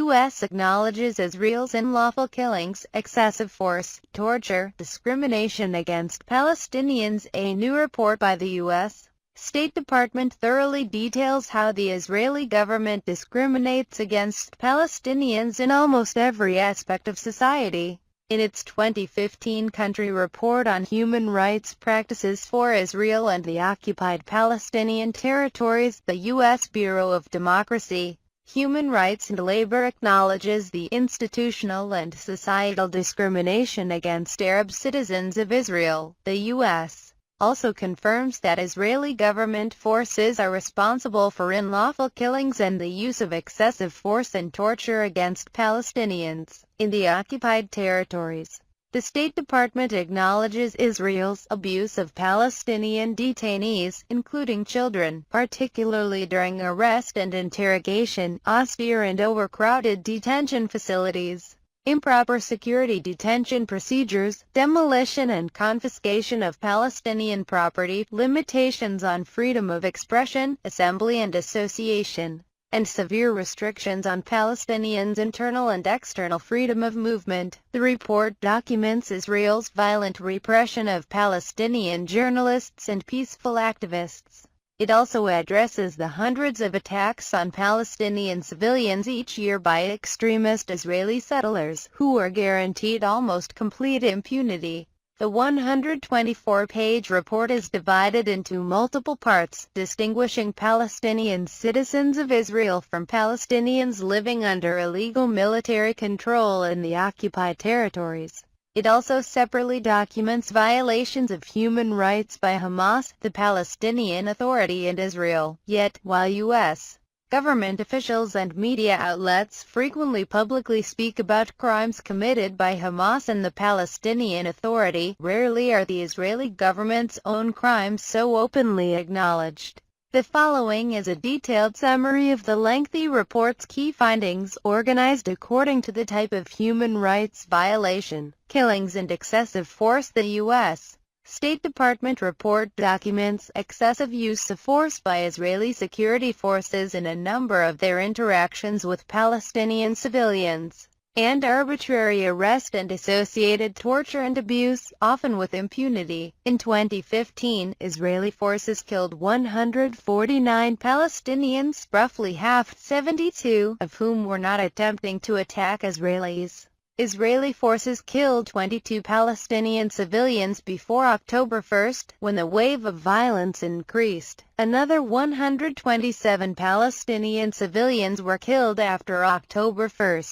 U.S. acknowledges Israel's unlawful killings, excessive force, torture, discrimination against Palestinians. A new report by the U.S. State Department thoroughly details how the Israeli government discriminates against Palestinians in almost every aspect of society. In its 2015 country report on human rights practices for Israel and the occupied Palestinian territories, the U.S. Bureau of Democracy, Human Rights and Labor acknowledges the institutional and societal discrimination against Arab citizens of Israel. The U.S. also confirms that Israeli government forces are responsible for unlawful killings and the use of excessive force and torture against Palestinians in the occupied territories. The State Department acknowledges Israel's abuse of Palestinian detainees, including children, particularly during arrest and interrogation, austere and overcrowded detention facilities, improper security detention procedures, demolition and confiscation of Palestinian property, limitations on freedom of expression, assembly and association, and severe restrictions on Palestinians' internal and external freedom of movement. The report documents Israel's violent repression of Palestinian journalists and peaceful activists. It also addresses the hundreds of attacks on Palestinian civilians each year by extremist Israeli settlers, who are guaranteed almost complete impunity. The 124-page report is divided into multiple parts, distinguishing Palestinian citizens of Israel from Palestinians living under illegal military control in the occupied territories. It also separately documents violations of human rights by Hamas, the Palestinian Authority and Israel. Yet, while U.S. government officials and media outlets frequently publicly speak about crimes committed by Hamas and the Palestinian Authority, rarely are the Israeli government's own crimes so openly acknowledged. The following is a detailed summary of the lengthy report's key findings, organized according to the type of human rights violation, killings and excessive force. The U.S. State Department report documents excessive use of force by Israeli security forces in a number of their interactions with Palestinian civilians, and arbitrary arrest and associated torture and abuse, often with impunity. In 2015, Israeli forces killed 149 Palestinians, roughly half, 72, of whom were not attempting to attack Israelis. Israeli forces killed 22 Palestinian civilians before October 1, when the wave of violence increased. Another 127 Palestinian civilians were killed after October 1.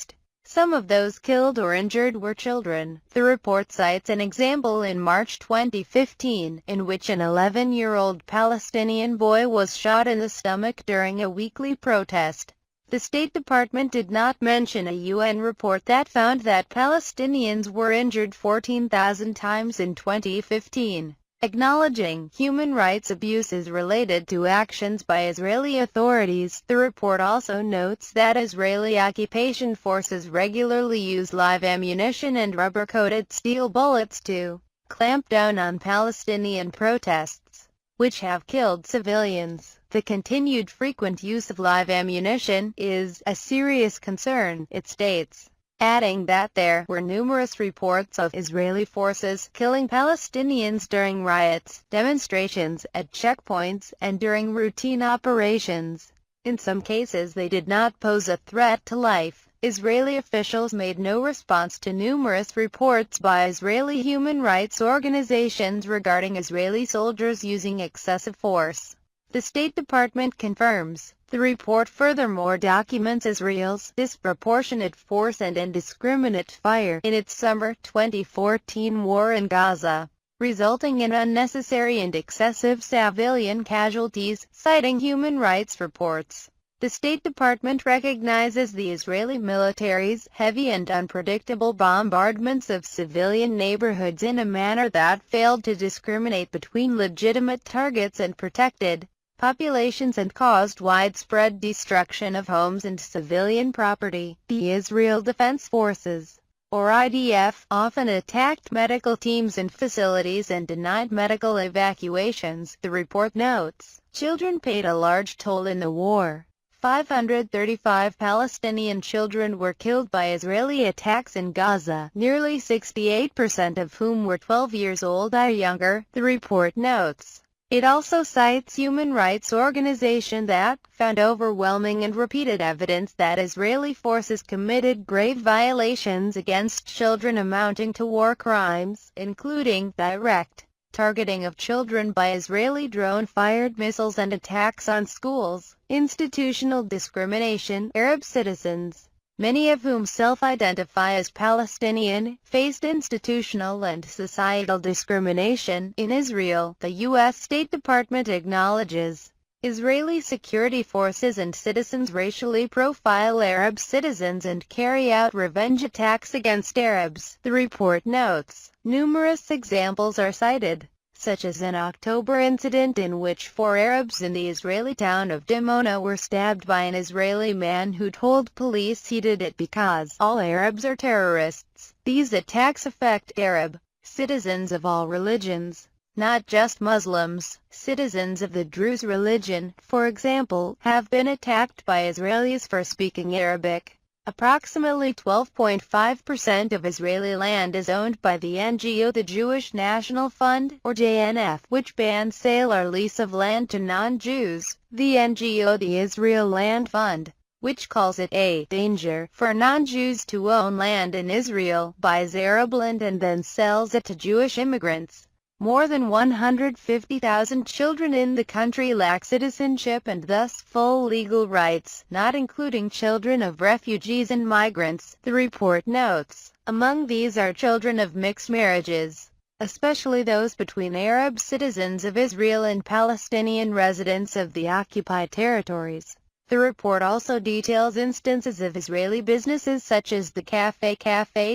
Some of those killed or injured were children. The report cites an example in March 2015, in which an 11-year-old Palestinian boy was shot in the stomach during a weekly protest. The State Department did not mention a UN report that found that Palestinians were injured 14,000 times in 2015. Acknowledging human rights abuses related to actions by Israeli authorities, the report also notes that Israeli occupation forces regularly use live ammunition and rubber-coated steel bullets to clamp down on Palestinian protests, which have killed civilians. The continued frequent use of live ammunition is a serious concern, it states, adding that there were numerous reports of Israeli forces killing Palestinians during riots, demonstrations, at checkpoints, and during routine operations. In some cases they did not pose a threat to life. Israeli officials made no response to numerous reports by Israeli human rights organizations regarding Israeli soldiers using excessive force. The State Department confirms. The report furthermore documents Israel's disproportionate force and indiscriminate fire in its summer 2014 war in Gaza, resulting in unnecessary and excessive civilian casualties, citing human rights reports. The State Department recognizes the Israeli military's heavy and unpredictable bombardments of civilian neighborhoods in a manner that failed to discriminate between legitimate targets and protected populations and caused widespread destruction of homes and civilian property. The Israel Defense Forces, or IDF, often attacked medical teams and facilities and denied medical evacuations. The report notes, children paid a large toll in the war. 535 Palestinian children were killed by Israeli attacks in Gaza, nearly 68% of whom were 12 years old or younger, the report notes. It also cites human rights organizations that found overwhelming and repeated evidence that Israeli forces committed grave violations against children amounting to war crimes, including direct targeting of children by Israeli drone-fired missiles and attacks on schools, institutional discrimination. Arab citizens, many of whom self-identify as Palestinian, faced institutional and societal discrimination in Israel, the U.S. State Department acknowledges. Israeli security forces and citizens racially profile Arab citizens and carry out revenge attacks against Arabs, the report notes. Numerous examples are cited, such as an October incident in which 4 Arabs in the Israeli town of Dimona were stabbed by an Israeli man who told police he did it because all Arabs are terrorists. These attacks affect Arab citizens of all religions, not just Muslims. Citizens of the Druze religion, for example, have been attacked by Israelis for speaking Arabic. Approximately 12.5% of Israeli land is owned by the NGO the Jewish National Fund, or JNF, which bans sale or lease of land to non-Jews. The NGO the Israel Land Fund, which calls it a danger for non-Jews to own land in Israel, buys Arab land and then sells it to Jewish immigrants. More than 150,000 children in the country lack citizenship and thus full legal rights, not including children of refugees and migrants, the report notes. Among these are children of mixed marriages, especially those between Arab citizens of Israel and Palestinian residents of the occupied territories. The report also details instances of Israeli businesses such as the Cafe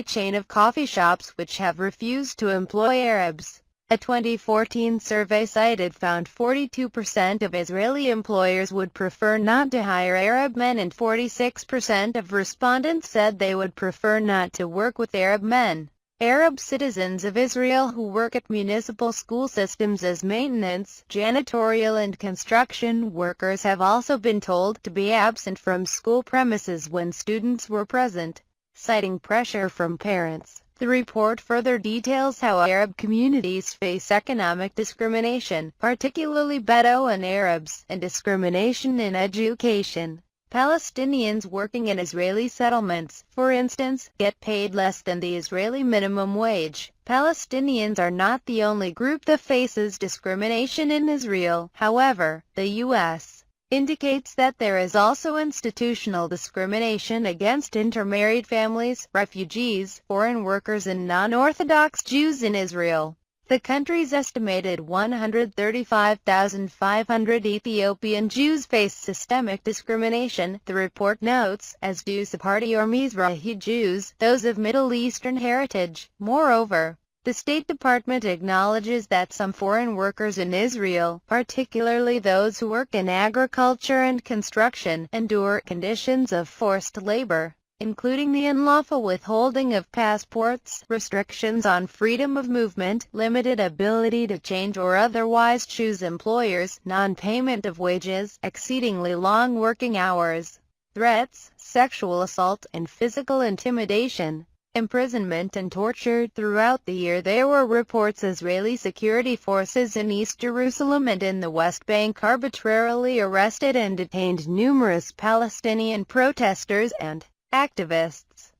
chain of coffee shops which have refused to employ Arabs. A 2014 survey cited found 42% of Israeli employers would prefer not to hire Arab men and 46% of respondents said they would prefer not to work with Arab men. Arab citizens of Israel who work at municipal school systems as maintenance, janitorial and construction workers have also been told to be absent from school premises when students were present, citing pressure from parents. The report further details how Arab communities face economic discrimination, particularly Bedouin Arabs, and discrimination in education. Palestinians working in Israeli settlements, for instance, get paid less than the Israeli minimum wage. Palestinians are not the only group that faces discrimination in Israel. However, the U.S. indicates that there is also institutional discrimination against intermarried families, refugees, foreign workers and non-Orthodox Jews in Israel. The country's estimated 135,500 Ethiopian Jews face systemic discrimination, the report notes, as do Sephardi or Mizrahi Jews, those of Middle Eastern heritage. Moreover, the State Department acknowledges that some foreign workers in Israel, particularly those who work in agriculture and construction, endure conditions of forced labor, including the unlawful withholding of passports, restrictions on freedom of movement, limited ability to change or otherwise choose employers, non-payment of wages, exceedingly long working hours, threats, sexual assault and physical intimidation, imprisonment and torture. Throughout the year there were reports Israeli security forces in East Jerusalem and in the West Bank arbitrarily arrested and detained numerous Palestinian protesters and activists,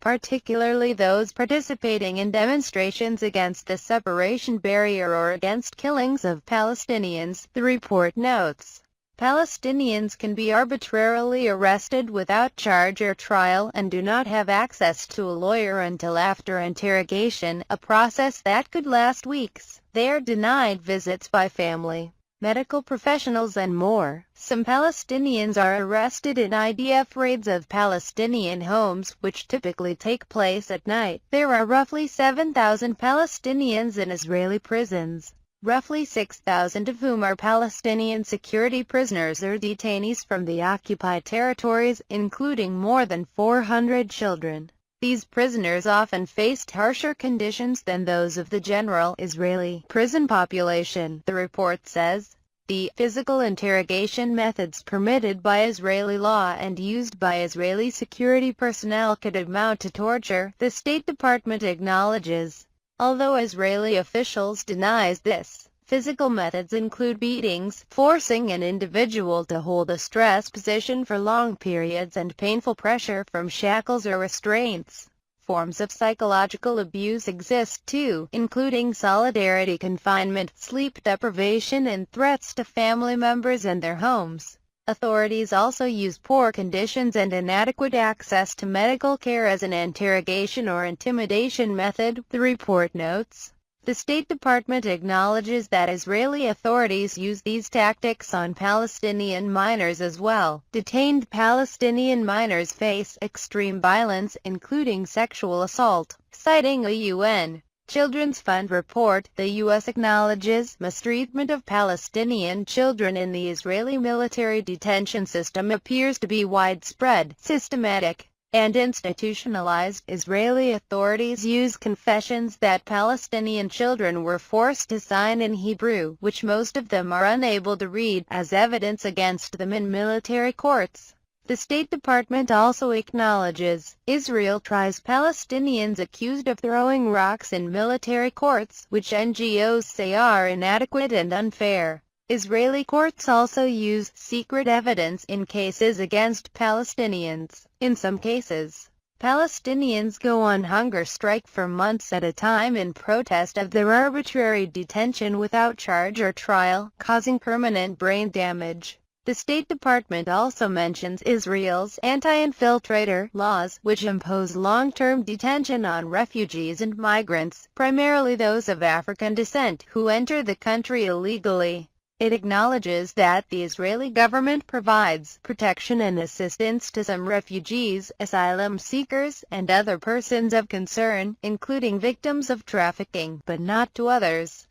particularly those participating in demonstrations against the separation barrier or against killings of Palestinians, the report notes. Palestinians can be arbitrarily arrested without charge or trial and do not have access to a lawyer until after interrogation, a process that could last weeks. They are denied visits by family, medical professionals and more. Some Palestinians are arrested in IDF raids of Palestinian homes, which typically take place at night. There are roughly 7,000 Palestinians in Israeli prisons, roughly 6,000 of whom are Palestinian security prisoners or detainees from the occupied territories, including more than 400 children. These prisoners often faced harsher conditions than those of the general Israeli prison population, the report says. The physical interrogation methods permitted by Israeli law and used by Israeli security personnel could amount to torture, the State Department acknowledges. Although Israeli officials denies this, physical methods include beatings, forcing an individual to hold a stress position for long periods, and painful pressure from shackles or restraints. Forms of psychological abuse exist too, including solitary confinement, sleep deprivation, and threats to family members and their homes. Authorities also use poor conditions and inadequate access to medical care as an interrogation or intimidation method, the report notes. The State Department acknowledges that Israeli authorities use these tactics on Palestinian minors as well. Detained Palestinian minors face extreme violence, including sexual assault. Citing a UN Children's Fund report, the U.S. acknowledges mistreatment of Palestinian children in the Israeli military detention system appears to be widespread, systematic, and institutionalized. Israeli authorities use confessions that Palestinian children were forced to sign in Hebrew, which most of them are unable to read, as evidence against them in military courts. The State Department also acknowledges Israel tries Palestinians accused of throwing rocks in military courts, which NGOs say are inadequate and unfair. Israeli courts also use secret evidence in cases against Palestinians. In some cases, Palestinians go on hunger strike for months at a time in protest of their arbitrary detention without charge or trial, causing permanent brain damage. The State Department also mentions Israel's anti-infiltrator laws, which impose long-term detention on refugees and migrants, primarily those of African descent, who enter the country illegally. It acknowledges that the Israeli government provides protection and assistance to some refugees, asylum seekers, and other persons of concern, including victims of trafficking, but not to others.